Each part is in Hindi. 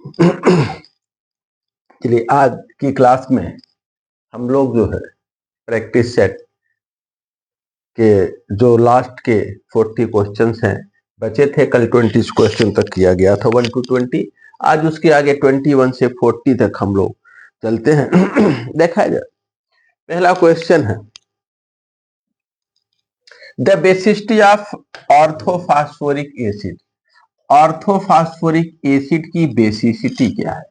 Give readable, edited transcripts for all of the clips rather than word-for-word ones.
चलिए आज की क्लास में हम लोग जो है प्रैक्टिस सेट के जो लास्ट के 40 क्वेश्चंस हैं, बचे थे कल 20 क्वेश्चन तक किया गया था 1 to 20। आज उसके आगे 21 से 40 तक हम लोग चलते हैं। देखा जाए, पहला क्वेश्चन है the basicity of orthophosphoric acid. Orthophosphoric acid की बेसिसिटी क्या है?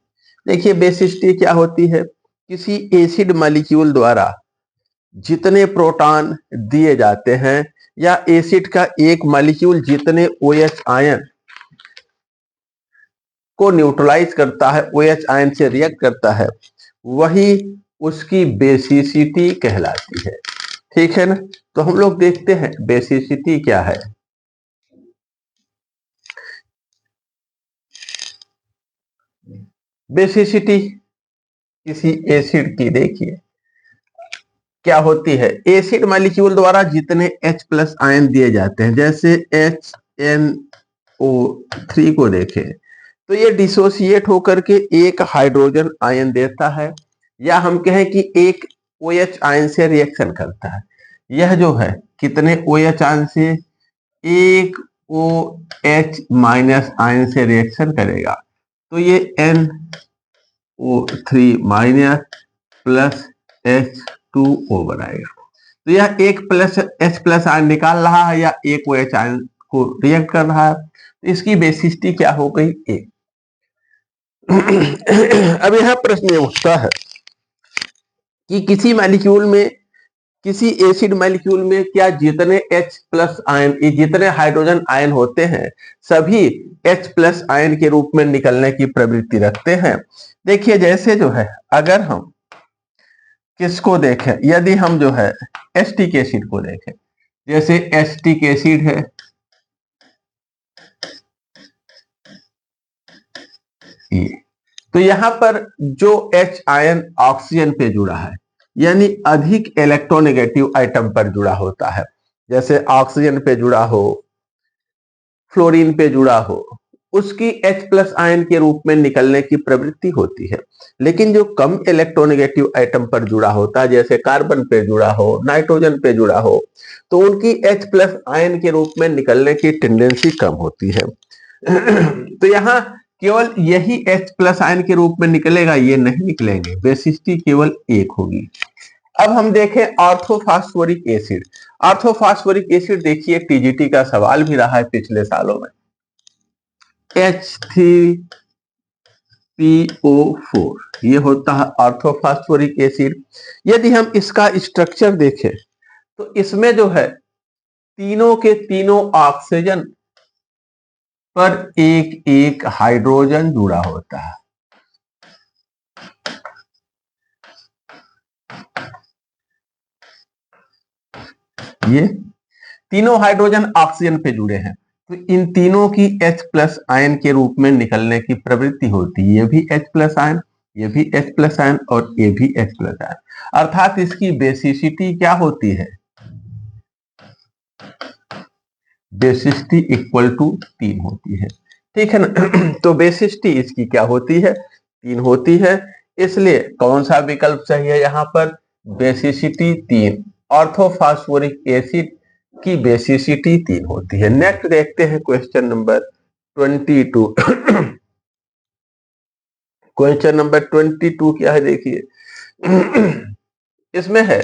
देखिए, बेसिसिटी क्या होती है? किसी एसिड मॉलिक्यूल द्वारा जितने प्रोटॉन दिए जाते हैं या एसिड का एक मॉलिक्यूल जितने OH आयन को न्यूट्रलाइज करता है, OH आयन से रिएक्ट करता है, वही उसकी बेसिसिटी कहलाती है। ठीक है ना? तो हम लोग देखते हैं बेसिसिटी क्या है। बेसिसिटी किसी एसिड की देखिए क्या होती है? एसिड मॉलिक्यूल द्वारा जितने H+ आयन दिए जाते हैं, जैसे HNO3 को देखें तो ये डिसोसिएट होकर के एक हाइड्रोजन आयन देता है, या हम कहें कि एक OH आयन से रिएक्शन करता है। यह जो है कितने OH आयन से? एक OH- आयन से रिएक्शन करेगा, तो ये NO3- प्लस H2O बनाएगा। तो यह एक प्लस H+ आयन निकाल रहा है या एक OH आयन को रिएक्ट कर रहा है। तो इसकी बेसिसिटी क्या हो गई? एक। अब यह प्रश्न ये उठता है कि किसी मॉलिक्यूल में, किसी एसिड मॉलिक्यूल में क्या जितने H+ आयन, जितने हाइड्रोजन आयन होते हैं, सभी H+ आयन के रूप में निकलने की प्रवृत्ति रखते हैं? देखिए, जैसे जो है अगर हम किसको देखें, यदि हम जो है एसिटिक एसिड को देखें, जैसे एसिटिक एसिड है ये, तो यहां पर जो H आयन ऑक्सीजन पे जुड़ा है, यानी अधिक इलेक्ट्रोनेगेटिव आइटम पर जुड़ा होता है, जैसे ऑक्सीजन पे जुड़ा हो, फ्लोरीन पे जुड़ा हो, उसकी H+ आयन के रूप में निकलने की प्रवृत्ति होती है। लेकिन जो कम इलेक्ट्रोनेगेटिव आइटम पर जुड़ा होता है, जैसे कार्बन पे जुड़ा हो, नाइट्रोजन पे जुड़ा हो, तो उनकी H+ आयन के रूप में निकलने की टेंडेंसी कम होती है। तो यहाँ केवल यही H+ आयन के रूप में निकलेगा, ये नहीं निकलेंगे। बेसिसिटी केवल एक होगी। अब हम देखें ऑर्थोफॉस्फोरिक एसिड। ऑर्थोफॉस्फोरिक एसिड देखिए, टीजीटी का सवाल भी रहा है पिछले सालों में। H3PO4 ये होता है ऑर्थोफॉस्फोरिक एसिड। यदि हम इसका स्ट्रक्चर देखें तो इसमें जो है तीनों के तीनों ऑक्सीजन पर एक एक हाइड्रोजन जुड़ा होता है। ये तीनों हाइड्रोजन ऑक्सीजन पे जुड़े हैं, तो इन तीनों की H+ आयन के रूप में निकलने की प्रवृत्ति होती है। ये भी H+ आयन, ये भी H+ आयन और ये भी H+ आयन। अर्थात इसकी बेसिसिटी क्या होती है? बेसिसिटी इक्वल टू 3 होती है। ठीक है ना? तो बेसिसिटी इसकी क्या होती है? 3 होती है। इसलिए कौन सा विकल्प चाहिए यहाँ पर? बेसिसिटी 3। ऑर्थोफॉस्फोरिक एसिड की बेसिसिटी 3 होती है। नेक्स्ट देखते हैं क्वेश्चन नंबर 22। क्वेश्चन नंबर 22 क्या है? देखिए, इसमें है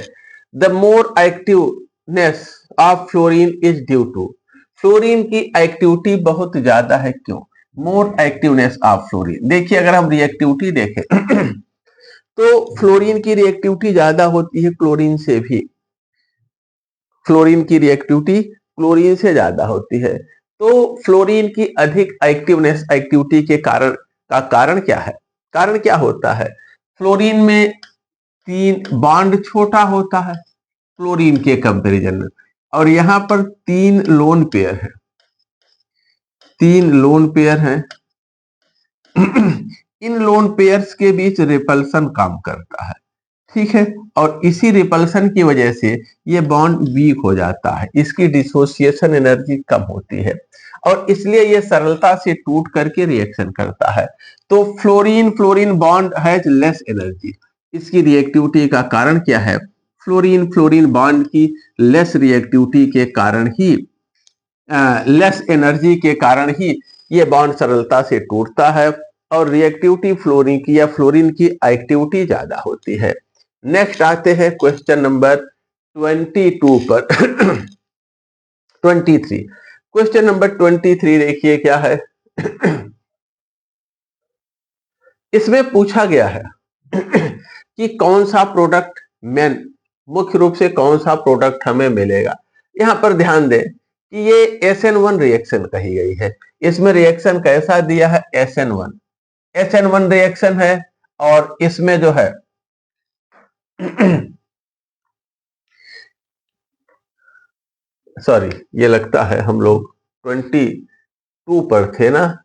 the more activeness of fluorine is due to. Fluorine की एक्टिविटी बहुत ज्यादा है, क्यों? More activeness of fluorine. देखिए, अगर हम रिएक्टिविटी देखें तो फ्लोरीन की रिएक्टिविटी ज्यादा होती है क्लोरीन से भी। फ्लोरीन की रिएक्टिविटी क्लोरीन से ज्यादा होती है। तो फ्लोरीन की अधिक एक्टिवनेस, एक्टिविटी के कारण क्या है? कारण क्या होता है? फ्लोरीन में 3 बॉन्ड छोटा होता है क्लोरीन के कंपैरिजन में, और यहां पर 3 लोन पेयर है। 3 लोन पेयर हैं। इन लोन पेयर्स के बीच रिपल्सन काम करता है। ठीक है, और इसी रिपल्सन की वजह से ये बॉन्ड वीक हो जाता है, इसकी डिसोसिएशन एनर्जी कम होती है। और इसलिए ये सरलता से टूट करके रिएक्शन करता है। तो fluorine fluorine bond has less energy, इसकी रिएक्टिविटी का कारण क्या है? फ्लोरीन फ्लोरीन बॉन्ड की लेस रिएक्टिविटी के कारण ही, लेस एनर्जी के कारण ही ये बॉन्ड सरलता से टूटता है और रिएक्टिविटी फ्लोरीन की या फ्लोरीन की एक्टिविटी ज्यादा होती है। नेक्स्ट आते हैं क्वेश्चन नंबर 22 पर 23। क्वेश्चन नंबर 23 देखिए क्या है। इसमें पूछा गया है कि कौन सा प्रोडक्ट मेन, मुख्य रूप से कौन सा प्रोडक्ट हमें मिलेगा। यहां पर ध्यान दें कि ये SN1 रिएक्शन कही गई है। इसमें रिएक्शन कैसा दिया है? SN1 रिएक्शन है और इसमें जो है सॉरी, ये लगता है हम लोग 22 पर थे ना,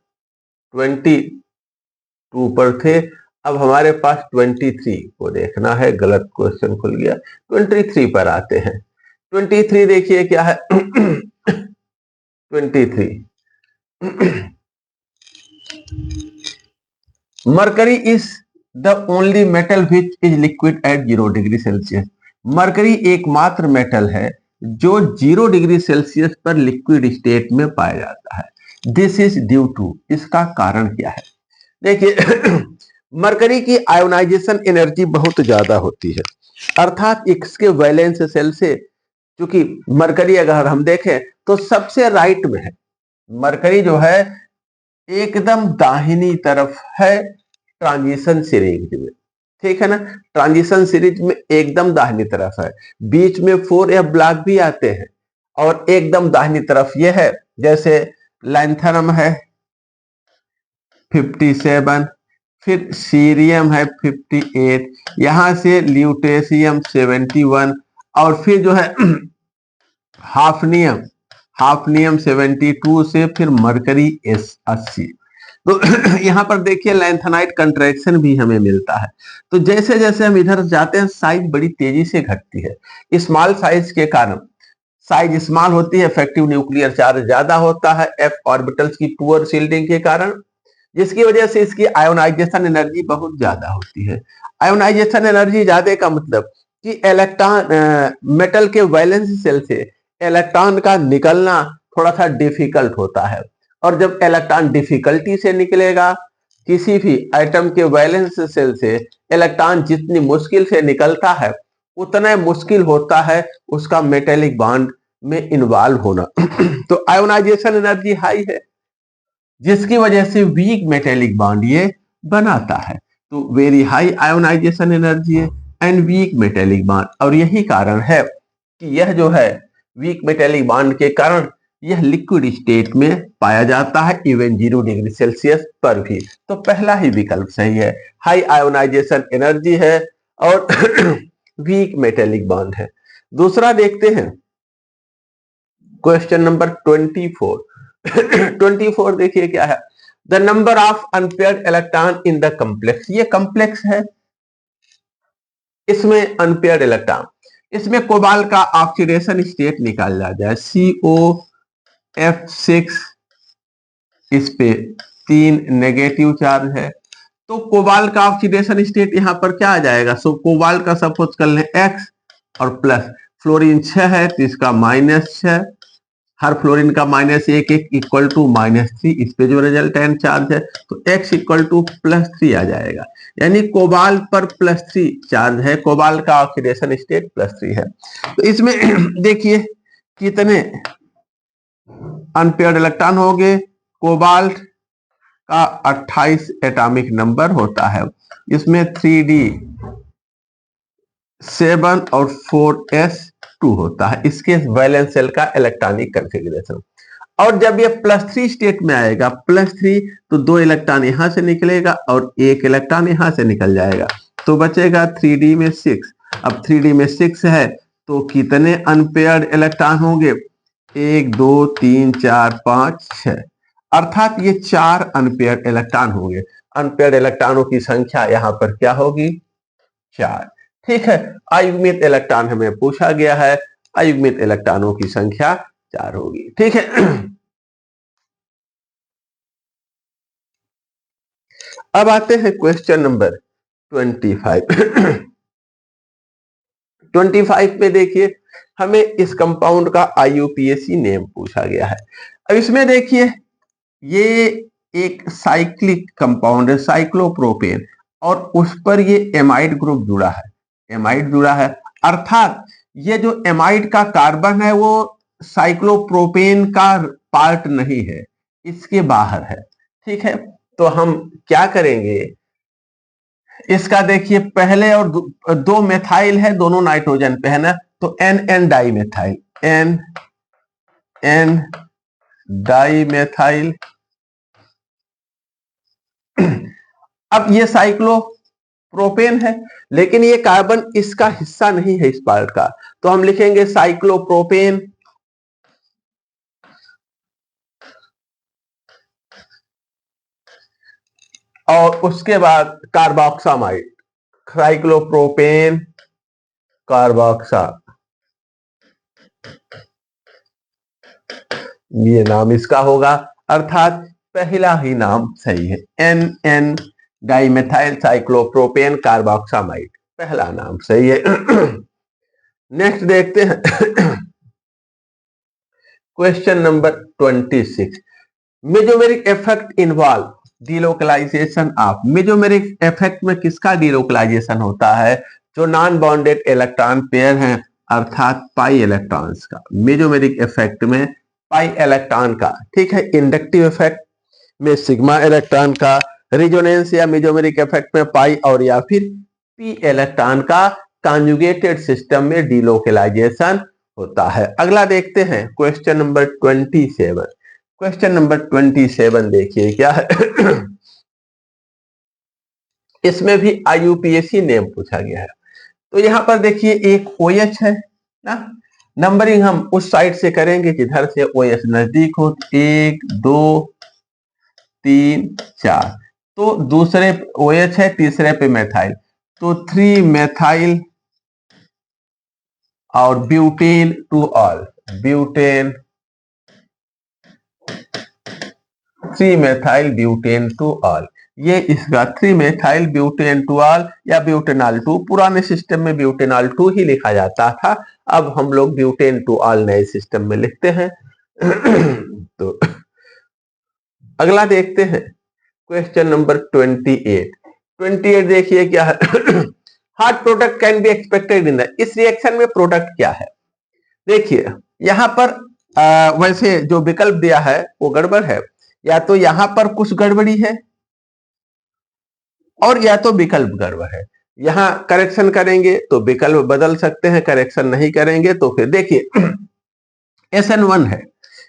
22 पर थे। अब हमारे पास 23 को देखना है, गलत क्वेश्चन खुल गया। 23 पर आते हैं। 23 देखिए क्या है। 23 mercury is the only metal which is liquid at 0 degree Celsius. Mercury एकमात्र मेटल है जो 0 डिग्री सेल्सियस पर लिक्विड स्टेट में पाया जाता है। दिस इज ड्यू टू, इसका कारण क्या है? देखिए मरकरी की आयोनाइजेशन एनर्जी बहुत ज्यादा होती है, अर्थात इसके वैलेंस सेल से, क्योंकि मरकरी अगर हम देखें तो सबसे राइट में है। मरकरी जो है एकदम दाहिनी तरफ है ट्रांजिशन सीरीज में, ठीक है ना। ट्रांजिशन सीरीज में एकदम दाहिनी तरफ है, बीच में 4f ब्लॉक भी आते हैं और एकदम दाहिनी तरफ ये है। जैसे लैंथनम है 57, फिर सीरियम है 58, यहां से ल्यूटेशियम 71 और फिर जो है हाफनियम, हाफनियम 72 से फिर मरकरी S80। तो यहां पर देखिए लैंथेनाइट कंट्रैक्शन भी हमें मिलता है। तो जैसे जैसे हम इधर जाते हैं साइज बड़ी तेजी से घटती है। स्मॉल साइज के कारण, साइज स्मॉल होती है, इफेक्टिव न्यूक्लियर चार्ज ज्यादा होता है f ऑर्बिटल्स की पुअर शील्डिंग के कारण, जिसकी वजह से इसकी आयोनाइजेशन एनर्जी बहुत ज्यादा होती है। आयोनाइजेशन एनर्जी ज्यादा का मतलब कि इलेक्ट्रॉन, मेटल के वैलेंस सेल से इलेक्ट्रॉन का निकलना थोड़ा सा डिफिकल्ट होता है, और जब इलेक्ट्रॉन डिफिकल्टी से निकलेगा, किसी भी एटम के वैलेंस सेल से इलेक्ट्रॉन जितनी मुश्किल से निकलता है उतना मुश्किल होता है उसका मेटेलिक बॉन्ड में इन्वॉल्व होना। तो आयोनाइजेशन एनर्जी हाई है, जिसकी वजह से वीक मेटेलिक बॉन्ड ये बनाता है। तो वेरी हाई आयोनाइजेशन एनर्जी है एंड वीक मेटेलिक बॉन्ड, और यही कारण है कि यह जो है वीक मेटेलिक बॉन्ड के कारण यह लिक्विड स्टेट में पाया जाता है इवन 0 डिग्री सेल्सियस पर भी। तो पहला ही विकल्प सही है, हाई आयोनाइजेशन एनर्जी है और वीक मेटेलिक बॉन्ड है। दूसरा देखते हैं क्वेश्चन नंबर 24। 24 देखिए क्या है। The number of unpaired electron in the complex, ये कॉम्प्लेक्स है, इसमें अनपेयर्ड इलेक्ट्रॉन, इसमें कोबाल्ट का ऑक्सीडेशन स्टेट निकाला जाए COF6, इस पे 3 नेगेटिव चार्ज है, तो कोबाल्ट का ऑक्सीडेशन स्टेट यहां पर क्या आ जाएगा? सो कोबाल्ट का सपोज कर लें X और प्लस, फ्लोरीन 6 है तो इसका -6, हर फ्लोरीन का -1 इक्वल टू -3, इस पे जो रिजल्टेंट चार्ज है तो X इक्वल टू +3 आ जाएगा, यानी कोबाल्ट पर +3 चार्ज है, कोबाल्ट का ऑक्सीडेशन स्टेट +3 है। तो इसमें देखिए कितने अनपेयर्ड इलेक्ट्रॉन हो गए। कोबाल्ट का 28 एटॉमिक नंबर होता है, इसमें 3d7 और 4s2 होता है, इसके वैलेंस सेल का इलेक्ट्रॉनिक कॉन्फ़िगरेशन। और जब ये +3 स्टेट में आएगा, +3 तो 2 इलेक्ट्रॉन यहां से निकलेगा और 1 इलेक्ट्रॉन यहां से निकल जाएगा, तो बचेगा 3d में 6। अब 3d में 6 है तो कितने अनपेयर्ड इलेक्ट्रॉन होंगे? 1 2 3 4 5 6, अर्थात ये 4 अनपेयर्ड इलेक्ट्रॉन होंगे। अनपेयर्ड इलेक्ट्रॉनों की संख्या यहां पर क्या होगी? 4। ठीक है, अयुग्मित इलेक्ट्रॉन हमें पूछा गया है, अयुग्मित इलेक्ट्रॉनों की संख्या 4 होगी। ठीक है, अब आते हैं क्वेश्चन नंबर 25। 25 पे देखिए हमें इस कंपाउंड का IUPAC नेम पूछा गया है। अब इसमें देखिए ये एक साइक्लिक कंपाउंड है साइक्लोप्रोपेन, और उस पर ये एमाइड ग्रुप जुड़ा है, एमाइड जुड़ा है, अर्थात ये जो एमाइड का कार्बन है वो साइक्लोप्रोपेन का पार्ट नहीं है, इसके बाहर है। ठीक है, तो हम क्या करेंगे, इसका देखिए पहले और दो मेथाइल है, दोनों नाइट्रोजन पे है ना, तो N N di methyl, N N di methyl. अब ये साइक्लोप्रोपेन है, लेकिन ये कार्बन इसका हिस्सा नहीं है इस पार्ट का, तो हम लिखेंगे साइक्लोप्रोपेन और उसके बाद कार्बोक्सामाइड, साइक्लोप्रोपेन कार्बोक्सा, ये नाम इसका होगा, अर्थात पहला ही नाम सही है, N N dimethyl cyclopropane carboxamide, पहला नाम सही है। नेक्स्ट देखते हैं question number 26। Mesomeric effect involve delocalization of, mesomeric effect में किसका डिलोकलाइजेशन होता है, जो नॉन बॉन्डेड इलेक्ट्रॉन पेयर हैं, अर्थात पाई इलेक्ट्रॉन्स का, मेजोमेरिक इफेक्ट में पाई इलेक्ट्रॉन का। ठीक है, इंडक्टिव इफेक्ट में सिग्मा इलेक्ट्रॉन का, रिजोनेंस या मेजोमेरिक इफेक्ट में पाई और या फिर पी इलेक्ट्रॉन का कॉन्जुगेटेड सिस्टम में डिलोकलाइजेशन होता है। अगला देखते हैं क्वेश्चन नंबर 27। क्वेश्चन नंबर 27 देखिए क्या है। इसमें भी IUPAC नेम पूछा गया है। तो यहां पर देखिए एक OH है ना, नंबरिंग हम उस साइड से करेंगे जिधर से OH नजदीक हो, 1 2 3 4, तो दूसरे OH है, तीसरे पे मेथाइल, तो 3 मेथाइल और butane two all, butane 3 methyl butane two all, ये इसका 3 मेथाइल ब्यूटेन टू ऑल या ब्यूटेनॉल 2, पुराने सिस्टम में ब्यूटेनॉल 2 ही लिखा जाता था, अब हम लोग ब्यूटेन टू ऑल नए सिस्टम में लिखते हैं। तो अगला देखते हैं क्वेश्चन नंबर 28। 28 देखिए क्या है। Hard product can be expected in the, इस रिएक्शन में प्रोडक्ट क्या है, देखिए यहां पर वैसे जो विकल्प दिया है वो गड़बड़ है, या तो यहां पर कुछ गड़बड़ी है और या तो विकल्प गड़बड़ है। यहां करेक्शन करेंगे तो विकल्प बदल सकते हैं, करेक्शन नहीं करेंगे तो फिर देखिए SN1 है,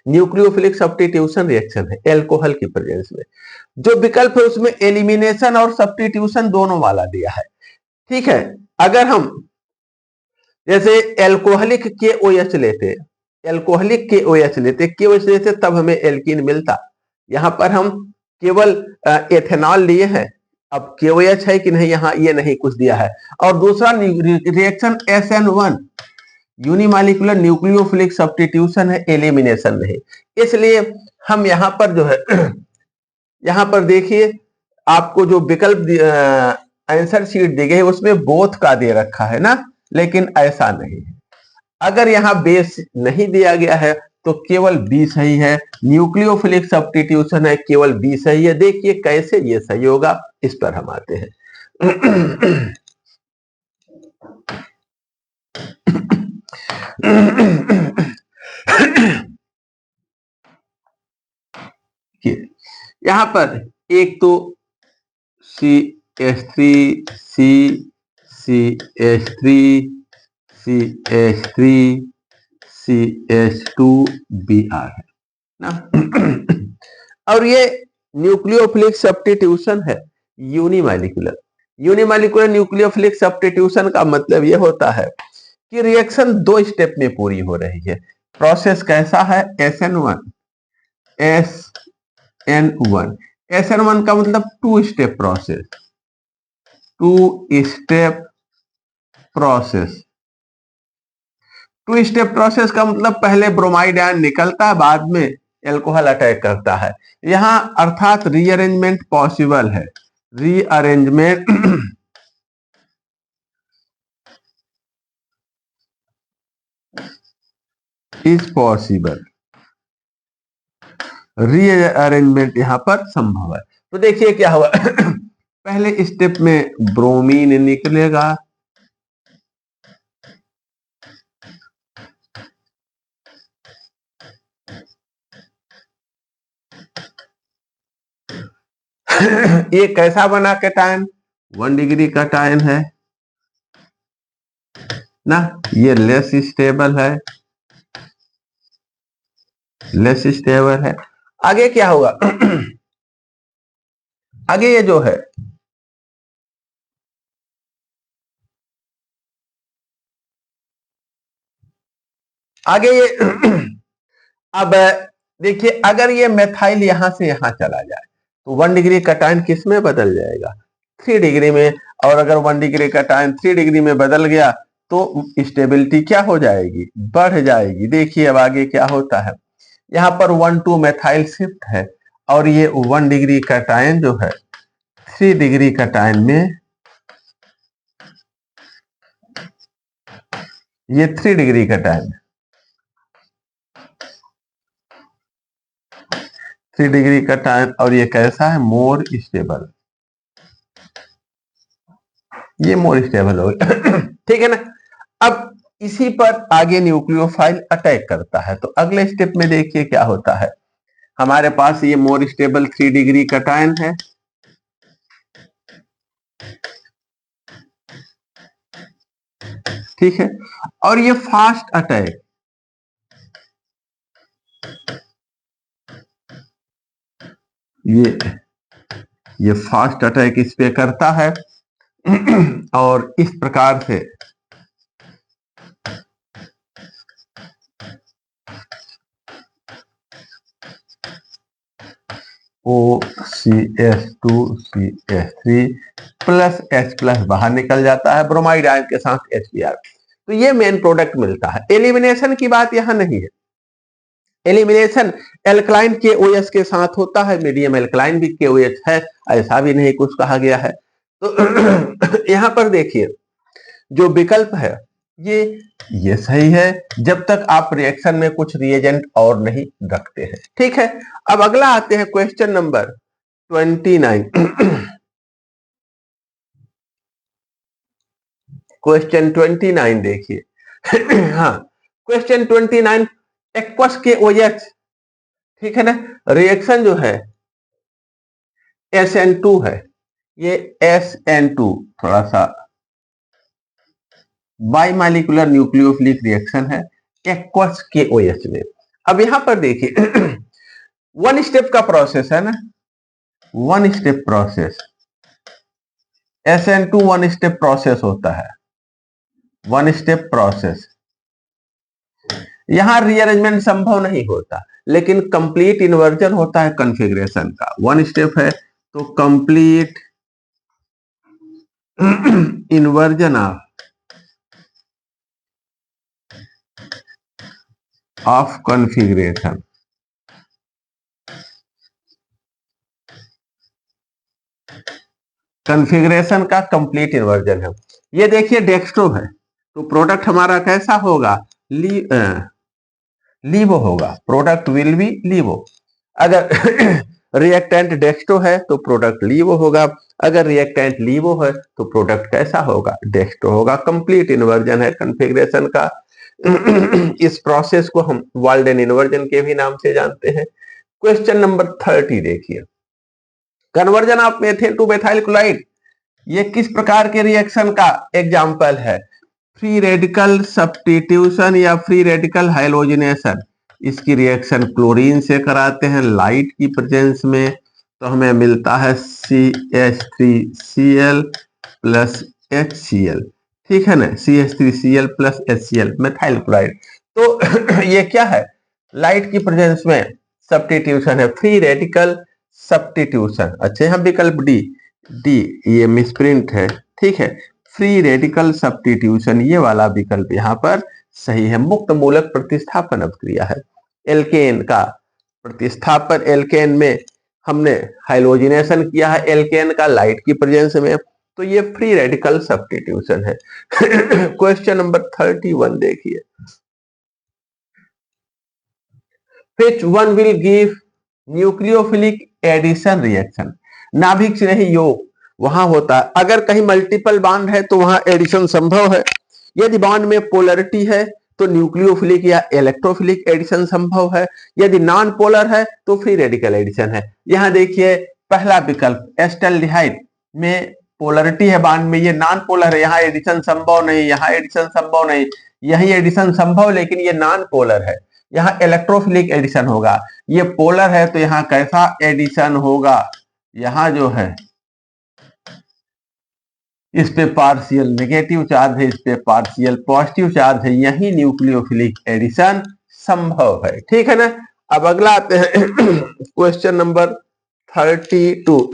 न्यूक्लियोफिलिक सब्स्टिट्यूशन रिएक्शन है एल्कोहल की प्रेजेंस में, जो विकल्प है उसमें एलिमिनेशन और सब्स्टिट्यूशन दोनों वाला दिया है। ठीक है, अगर हम जैसे एल्कोहलिक KOH लेते, एल्कोहलिक KOH लेते, KOH लेते तब हमें एल्कीन मिलता, यहां पर हम केवल एथेनॉल लिए हैं, अब KOH है कि नहीं यहाँ ये नहीं कुछ दिया है। और दूसरा reaction SN1 unimolecular nucleophilic substitution है, एलिमिनेशन नहीं, इसलिए हम यहाँ पर जो है यहाँ पर देखिए आपको जो विकल्प आंसर शीट दी गई है उसमें बोथ का दे रखा है ना, लेकिन ऐसा नहीं है। अगर यहाँ बेस नहीं दिया गया है तो केवल बी सही है, न्यूक्लियोफिलिक सब्स्टिट्यूशन है, केवल बी सही है। देखिए कैसे ये सही होगा, इस पर हम आते हैं। यहां पर एक तो CH3 CH3 CH3 CH2Br है ना। और ये न्यूक्लियोफिलिक सब्स्टिट्यूशन है यूनिमॉलिक्यूलर, यूनिमॉलिक्यूलर न्यूक्लियोफिलिक सब्स्टिट्यूशन का मतलब ये होता है कि रिएक्शन 2 स्टेप में पूरी हो रही है। प्रोसेस कैसा है, SN1 SN1 का मतलब 2 step process, 2 step process, 2 step process का मतलब पहले ब्रोमाइड आयन निकलता है, बाद में एल्कोहल अटैक करता है। यहां अर्थात रीअरेंजमेंट पॉसिबल है, रीअरेंजमेंट इज पॉसिबल, रीअरेंजमेंट यहां पर संभव है। तो देखिए क्या हुआ पहले स्टेप में ब्रोमीन निकलेगा, ये कैसा बना कैटायन, 1 डिग्री कैटायन है ना, ये लेस स्टेबल है, लेस स्टेबल है। आगे क्या होगा आगे ये जो है आगे ये अब देखिए अगर ये मेथाइल यहां से यहां चला जाए तो 1 डिग्री कैटायन किस में बदल जाएगा, 3 डिग्री में। और अगर 1 डिग्री कैटायन 3 डिग्री में बदल गया तो स्टेबिलिटी क्या हो जाएगी, बढ़ जाएगी। देखिए अब आगे क्या होता है, यहाँ पर 1,2 मेथाइल शिफ्ट है और ये 1 डिग्री कैटायन जो है 3 डिग्री कैटायन में, ये 3 डिग्री कैटायन 3 डिग्री कैटायन, और ये कैसा है, मोर स्टेबल, ये मोर स्टेबल हो गया ठीक है ना। अब इसी पर आगे न्यूक्लियोफाइल अटैक करता है, तो अगले स्टेप में देखिए क्या होता है, हमारे पास ये मोर स्टेबल 3 डिग्री कैटायन है, ठीक है, और ये फास्ट अटैक, ये फास्ट अटैक इस पे करता है और इस प्रकार से OCH2CH3 प्लस H प्लस बाहर निकल जाता है ब्रोमाइड आयन के साथ HBr। तो ये मेन प्रोडक्ट मिलता है। एलिमिनेशन की बात यहां नहीं है, एलिमिनेशन एल्कलाइन के OH के साथ होता है, मीडियम एल्कलाइन भी के OH है, ऐसा भी नहीं कुछ कहा गया है। तो यहां पर देखिए जो विकल्प है ये सही है जब तक आप रिएक्शन में कुछ रिएजेंट और नहीं रखते हैं, ठीक है। अब अगला आते हैं क्वेश्चन नंबर 29 क्वेश्चन 29 देखिए हाँ क्वेश्चन 29 एक्वस के OH, ठीक है ना, रिएक्शन जो है SN2 है, ये SN2 थोड़ा सा बाइमॉलिक्यूलर न्यूक्लियोफिलिक रिएक्शन है एक्वस के OH में। अब यहां पर देखिए 1 स्टेप का प्रोसेस है ना, 1 step process, SN2 1 step process होता है, 1 स्टेप प्रोसेस। यहां रीअरेंजमेंट संभव नहीं होता, लेकिन कंप्लीट इन्वर्जन होता है कॉन्फ़िगरेशन का। 1 स्टेप है तो complete inversion of configuration, configuration का कंप्लीट इन्वर्जन है। ये देखिए डेक्स्ट्रो है तो प्रोडक्ट हमारा कैसा होगा, लीवो होगा, प्रोडक्ट विल बी लीवो। अगर रिएक्टेंट डेक्स्ट्रो है तो प्रोडक्ट लीवो होगा, अगर रिएक्टेंट लीवो है तो प्रोडक्ट कैसा होगा, डेक्स्ट्रो होगा। कंप्लीट इन्वर्जन है कॉन्फ़िगरेशन का। इस प्रोसेस को हम वाल्डेन इन्वर्जन के भी नाम से जानते हैं। क्वेश्चन नंबर 30 देखिए, conversion of methane two methyl chloride, ये किस प्रकार के रिएक्शन का एग्जाम्पल है, फ्री रेडिकल सब्स्टिट्यूशन या फ्री रेडिकल हाइलोजिनेशन। इसकी रिएक्शन क्लोरीन से कराते हैं लाइट की प्रेजेंस में, तो हमें मिलता है CH3Cl प्लस HCl, ठीक है ना, CH3Cl plus HCl methyl chloride. तो ये क्या है, लाइट की प्रेजेंस में सब्स्टिट्यूशन है, फ्री रेडिकल सब्स्टिट्यूशन। अच्छा यहाँ विकल्प डी ये मिसप्रिंट है, ठीक है, फ्री रेडिकल सब्स्टिट्यूशन ये वाला विकल्प यहाँ पर सही है। मुक्त मूलक प्रतिस्थापन अपक्रिया है, एल्केन का प्रतिस्थापन एल्केन में हमने हाइलोजिनेशन किया है एल्केन का लाइट की प्रेजेंस में, तो ये फ्री रेडिकल सब्स्टिट्यूशन है। क्वेश्चन नंबर 31 देखिए, which one will give nucleophilic addition reaction. नाभिक स्नेही योग वहां होता है, अगर कहीं मल्टीपल बॉन्ड है तो वहां एडिशन संभव है, यदि बॉन्ड में पोलरिटी है तो न्यूक्लियोफिलिक या इलेक्ट्रोफिलिक एडिशन संभव है, यदि नॉन पोलर है तो फ्री रेडिकल एडिशन है। यहां देखिए पहला विकल्प एस्टल्डिहाइड में पोलरिटी है बॉन्ड में, ये नॉन पोलर है, यहाँ एडिशन संभव नहीं, यहाँ एडिशन संभव नहीं, यही एडिशन संभव लेकिन ये नॉन पोलर है, यहाँ इलेक्ट्रोफिलिक एडिशन होगा। ये पोलर है तो यहाँ कैसा एडिशन होगा, यहाँ जो है इस पे पार्शियल नेगेटिव चार्ज है, इस पे पार्शियल पॉजिटिव चार्ज है, यही न्यूक्लियोफिलिक एडिशन संभव है। ठीक है ना। अब अगला आते हैं क्वेश्चन नंबर 32।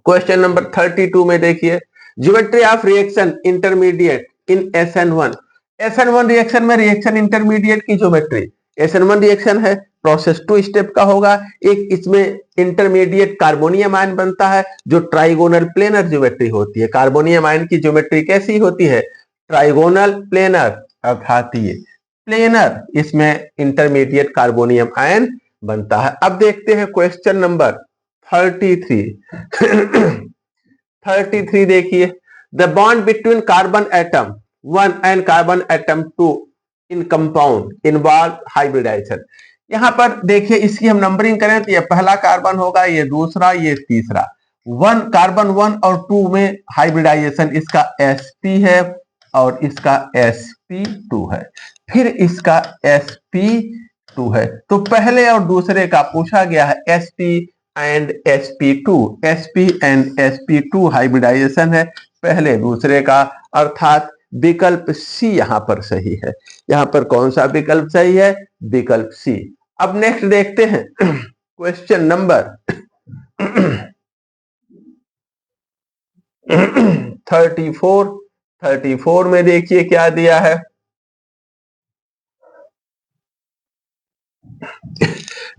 क्वेश्चन नंबर 32 में देखिए, geometry of reaction intermediate in SN1। SN1 reaction में रिएक्शन इंटरमीडिएट की ज्योमेट्री, SN1 रिएक्शन है, प्रोसेस 2 स्टेप का होगा, एक इसमें इंटरमीडिएट कार्बोनियम आयन बनता है जो ट्राइगोनल प्लेनर ज्योमेट्री होती है। कार्बोनियम आयन की ज्योमेट्री कैसी होती है, ट्राइगोनल प्लेनर, अर्थात ये प्लेनर, इसमें इंटरमीडिएट कार्बोनियम आयन बनता है। अब देखते हैं क्वेश्चन नंबर 33। 33 देखिए, the bond between carbon atom 1 and carbon atom 2 in compound involve hybridization. यहां पर देखिए इसकी हम नंबरिंग करें तो ये पहला कार्बन होगा, ये दूसरा, ये तीसरा। कार्बन 1 और 2 में हाइब्रिडाइजेशन, इसका sp है और इसका sp2 है, फिर इसका sp2 है। तो पहले और दूसरे का पूछा गया है sp and sp2, sp and sp2 hybridization है पहले दूसरे का, अर्थात विकल्प सी यहां पर सही है। यहां पर कौन सा विकल्प सही है, विकल्प सी। अब नेक्स्ट देखते हैं क्वेश्चन नंबर 34। 34 में देखिए क्या दिया है,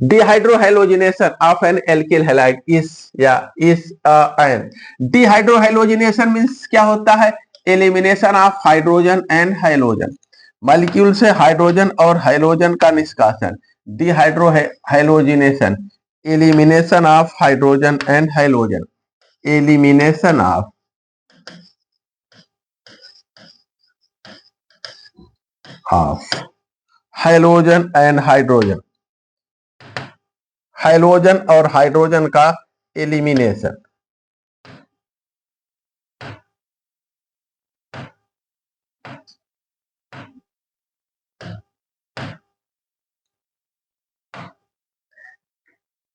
dehydrohalogenation of an alkyl halide इस या इस आयन। डिहाइड्रोहाइलोजिनेशन मींस क्या होता है, elimination of hydrogen and halogen, molecule से हाइड्रोजन और हाइलोजन का निष्कासन। Dehydrohalogenation, elimination of hydrogen and halogen, elimination of halogen and hydrogen, halogen और हाइड्रोजन का elimination.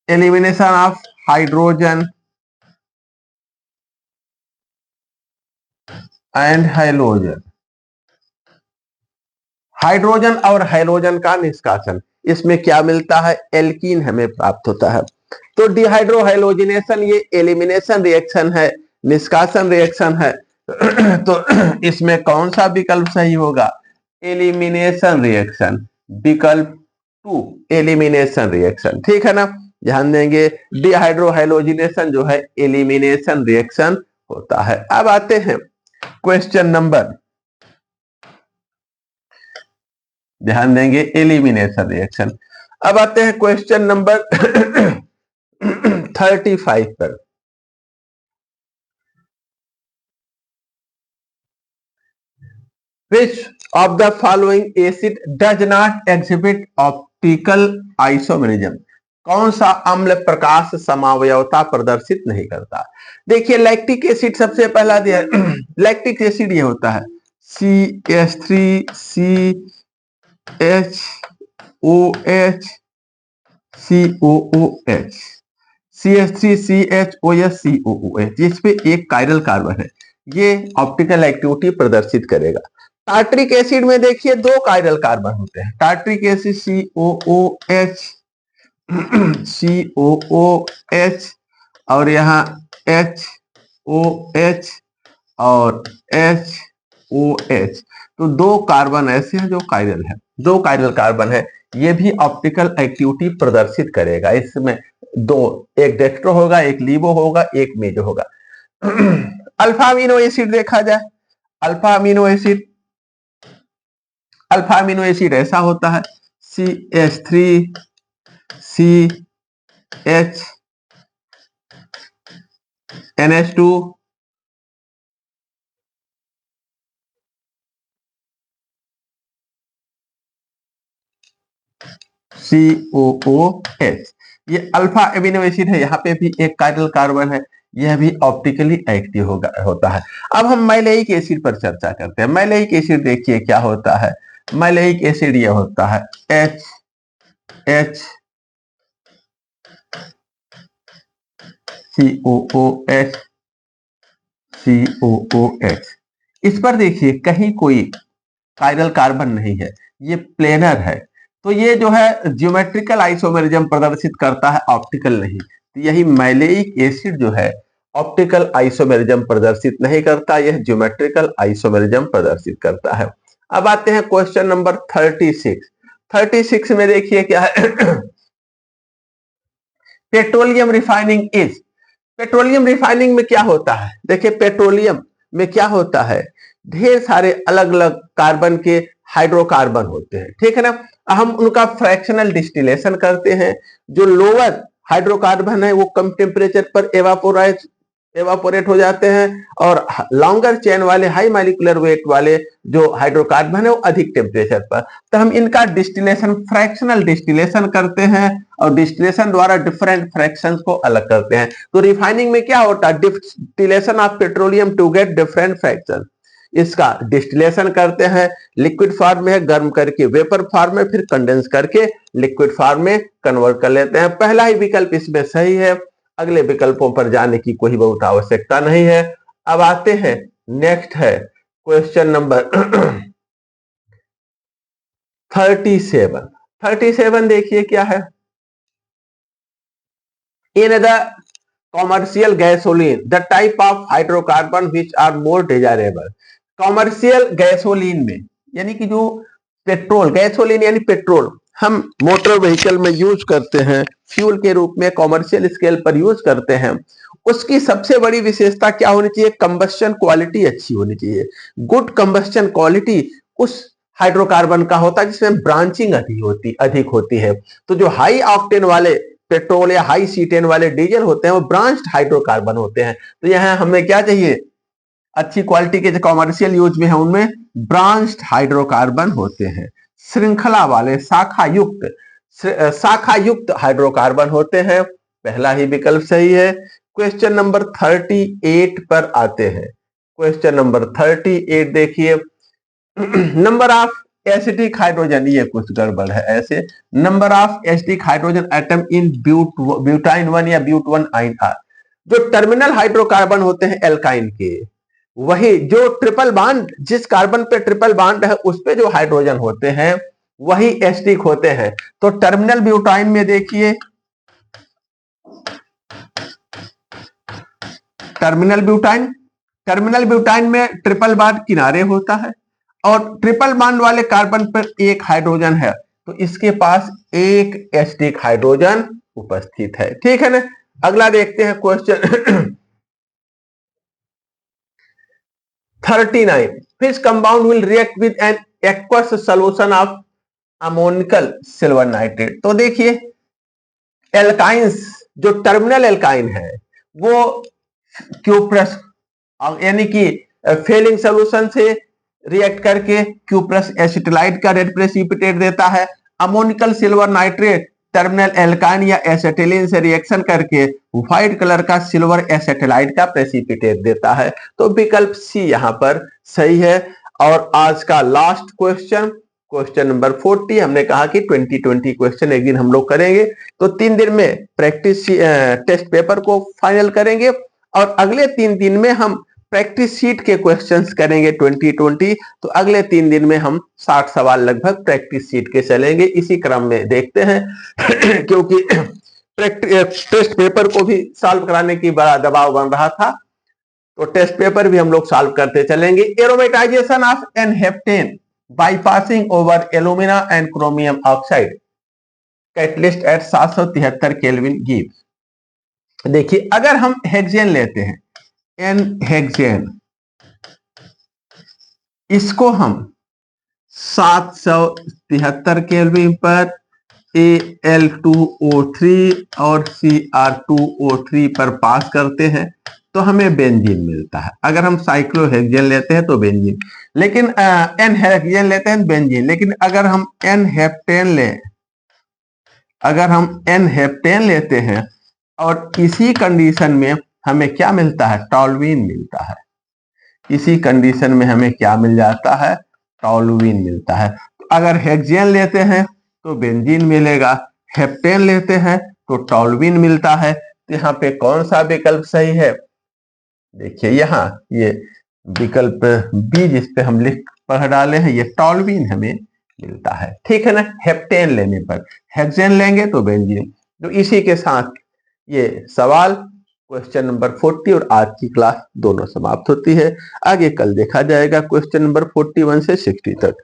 Elimination of hydrogen and halogen, hydrogen और हाइलोजन का निष्कासन, इसमें क्या मिलता है, एल्कीन हमें प्राप्त होता है। तो डिहाइड्रोहाइलोजिनेशन ये एलिमिनेशन रिएक्शन है, निष्कासन रिएक्शन है। तो इसमें कौन सा विकल्प सही होगा, एलिमिनेशन रिएक्शन, विकल्प 2 एलिमिनेशन रिएक्शन। ठीक है ना, ध्यान देंगे डिहाइड्रोहाइलोजिनेशन जो है एलिमिनेशन रिएक्शन होता है। अब आते हैं क्वेश्चन नंबर, ध्यान देंगे एलिमिनेशन रिएक्शन। अब आते हैं क्वेश्चन नंबर 35 पर। Which of the following acid does not exhibit optical isomerism? कौन सा अम्ल प्रकाश समावयवता प्रदर्शित नहीं करता। देखिए लैक्टिक एसिड सबसे पहला दिया, लैक्टिक एसिड ये होता है CH3CHOH COOH, CH3CHOS जिस पे एक कायरल कार्बन है, ये ऑप्टिकल एक्टिविटी प्रदर्शित करेगा। टार्ट्रिक एसिड में देखिए 2 कायरल कार्बन होते हैं, टार्ट्रिक एसिड COOH और यहाँ HOH और HOH, तो 2 कार्बन ऐसे हैं जो कायरल है, 2 कायरल कार्बन है, ये भी ऑप्टिकल एक्टिविटी प्रदर्शित करेगा। इसमें दो, एक डेक्स्ट्रो होगा, एक लीवो होगा, एक मेजो होगा। अल्फा अमीनो एसिड देखा जाए, alpha amino acid, alpha amino acid ऐसा होता है CH3 CH NH2 COOH। ये अल्फा एमिनो एसिड है, यहाँ पे भी एक काइरल कार्बन है, यह भी ऑप्टिकली एक्टिव होता है। अब हम मैलेइक एसिड पर चर्चा करते हैं। मैलेइक एसिड देखिए क्या होता है। मैलेइक एसिड ये होता है COOH। इस पर देखिए कहीं कोई काइरल कार्बन नहीं है, ये प्लेनर है। तो ये जो है ज्योमेट्रिकल आइसोमेरिज्म प्रदर्शित करता है, ऑप्टिकल नहीं। तो यही मैलेइक एसिड जो है ऑप्टिकल आइसोमेरिज्म प्रदर्शित नहीं करता, यह ज्योमेट्रिकल आइसोमेरिज्म प्रदर्शित करता है। अब आते हैं क्वेश्चन नंबर 36। 36 में देखिए क्या है। Petroleum refining is, petroleum refining में क्या होता है। देखिए पेट्रोलियम में क्या होता है, ढेर सारे अलग अलग कार्बन के हाइड्रोकार्बन होते हैं, ठीक है ना। हम उनका फ्रैक्शनल डिस्टिलेशन करते हैं। जो लोअर हाइड्रोकार्बन है वो कम टेम्परेचर पर एवापोरेट हो जाते हैं, और लॉन्गर चेन वाले हाई मॉलिक्यूलर वेट वाले जो हाइड्रोकार्बन है वो अधिक टेम्परेचर पर। तो हम इनका डिस्टिलेशन, फ्रैक्शनल डिस्टिलेशन करते हैं, और डिस्टिलेशन द्वारा डिफरेंट फ्रैक्शंस को अलग करते हैं। तो रिफाइनिंग में क्या होता है, distillation of petroleum to get different fraction. इसका डिस्टिलेशन करते हैं, लिक्विड फॉर्म में गर्म करके वेपर फॉर्म में, फिर कंडेंस करके लिक्विड फॉर्म में कन्वर्ट कर लेते हैं। पहला ही विकल्प इसमें सही है, अगले विकल्पों पर जाने की कोई बहुत आवश्यकता नहीं है। अब आते हैं, नेक्स्ट है क्वेश्चन नंबर 37। 37 देखिए क्या है। In the commercial gasoline the type of hydrocarbon which are more desirable. Commercial gasoline में, यानी कि जो पेट्रोल, गैसोलीन यानी पेट्रोल हम मोटर व्हीकल में यूज करते हैं, फ्यूल के रूप में कॉमर्शियल स्केल पर यूज करते हैं, उसकी सबसे बड़ी विशेषता क्या होनी चाहिए, कंबस्शन क्वालिटी अच्छी होनी चाहिए। गुड कंबस्शन क्वालिटी उस हाइड्रोकार्बन का होता है जिसमें ब्रांचिंग अधिक होती है। तो जो हाई ऑक्टेन वाले पेट्रोल या हाई सीटेन वाले डीजल होते हैं वो ब्रांच्ड हाइड्रोकार्बन होते हैं। तो यहाँ हमें क्या चाहिए, अच्छी क्वालिटी के जो कॉमर्शियल यूज में है उनमें ब्रांच्ड हाइड्रोकार्बन होते हैं। श्रृंखला वाले शाखा युक्त हाइड्रोकार्बन होते हैं। पहला ही विकल्प सही है। क्वेश्चन नंबर 38 पर आते हैं। क्वेश्चन नंबर 38 देखिए। नंबर ऑफ एसिडिक हाइड्रोजन, ये कुछ गड़बड़ है ऐसे। Number of acidic hydrogen atom in butyne 1 या ब्यूट 1 आइन आर। जो टर्मिनल हाइड्रोकार्बन होते हैं एल्काइन के, वही जो ट्रिपल बॉन्ड, जिस कार्बन पे ट्रिपल बॉन्ड है उस पे जो हाइड्रोजन होते हैं वही एसिडिक होते हैं। तो टर्मिनल ब्यूटाइन में देखिए, टर्मिनल ब्यूटाइन में ट्रिपल बॉन्ड किनारे होता है, और ट्रिपल बॉन्ड वाले कार्बन पर एक हाइड्रोजन है, तो इसके पास एक एसिडिक हाइड्रोजन उपस्थित है, ठीक है ना। अगला देखते हैं question 39। Which compound will react with an aqueous solution of ammonical silver nitrate। तो देखिए एल्काइंस, जो टर्मिनल एल्काइन है वो क्यूप्रस यानी कि फेलिंग सोल्यूशन से रिएक्ट करके क्यूप्रस एसिटिलाइट का रेड प्रेसिपिटेट देता है। Ammoniacal silver nitrate terminal alkyne या एसिटिलीन से रिएक्शन करके व्हाइट कलर का सिल्वर एसिटिलाइट का प्रेसिपिटेट देता है। तो विकल्प सी यहां पर सही है। और आज का लास्ट क्वेश्चन, क्वेश्चन नंबर 40। हमने कहा कि 2020 क्वेश्चन एक दिन हम लोग करेंगे, तो 3 दिन में प्रैक्टिस टेस्ट पेपर को फाइनल करेंगे, और अगले 3 दिन में हम प्रैक्टिस शीट के क्वेश्चंस करेंगे 2020। तो अगले 3 दिन में हम 60 सवाल लगभग प्रैक्टिस शीट के चलेंगे, इसी क्रम में देखते हैं क्योंकि टेस्ट पेपर को भी सॉल्व कराने की बड़ा दबाव बन रहा था, तो टेस्ट पेपर भी हम लोग सॉल्व करते चलेंगे। Aromatization of N heptane by passing over alumina and chromium oxide. Catalyst at 773 kelvin gives. देखिए अगर हम हेक्सेन लेते हैं, एन हेक्सेन, इसको हम 773 केल्विन पर Al2O3 और Cr2O3 पर पास करते हैं तो हमें बेंजीन मिलता है। अगर हम साइक्लोहेक्सेन लेते हैं तो बेंजीन, लेकिन एन हेक्सेन लेते हैं बेंजीन, लेकिन अगर हम एन हेप्टेन लें, अगर हम एन हेप्टेन लेते हैं और इसी कंडीशन में हमें क्या मिलता है, टॉलुइन मिलता है। इसी कंडीशन में हमें क्या मिल जाता है, टॉलुइन मिलता है। तो अगर हेक्सेन लेते हैं तो बेंजीन मिलेगा, हेप्टेन लेते हैं तो टॉलुइन मिलता है। तो यहाँ पे कौन सा विकल्प सही है, देखिए यहाँ ये विकल्प बी जिस पे हम लिख पढ़ डाले हैं, ये टॉलुइन हमें मिलता है। ठीक है ना, हेप्टेन लेने पर, हेक्सेन लेंगे तो बेंजीन। तो इसी के साथ ये सवाल क्वेश्चन नंबर 40 और आज की क्लास दोनों समाप्त होती है। आगे कल देखा जाएगा क्वेश्चन नंबर 41 से 60 तक।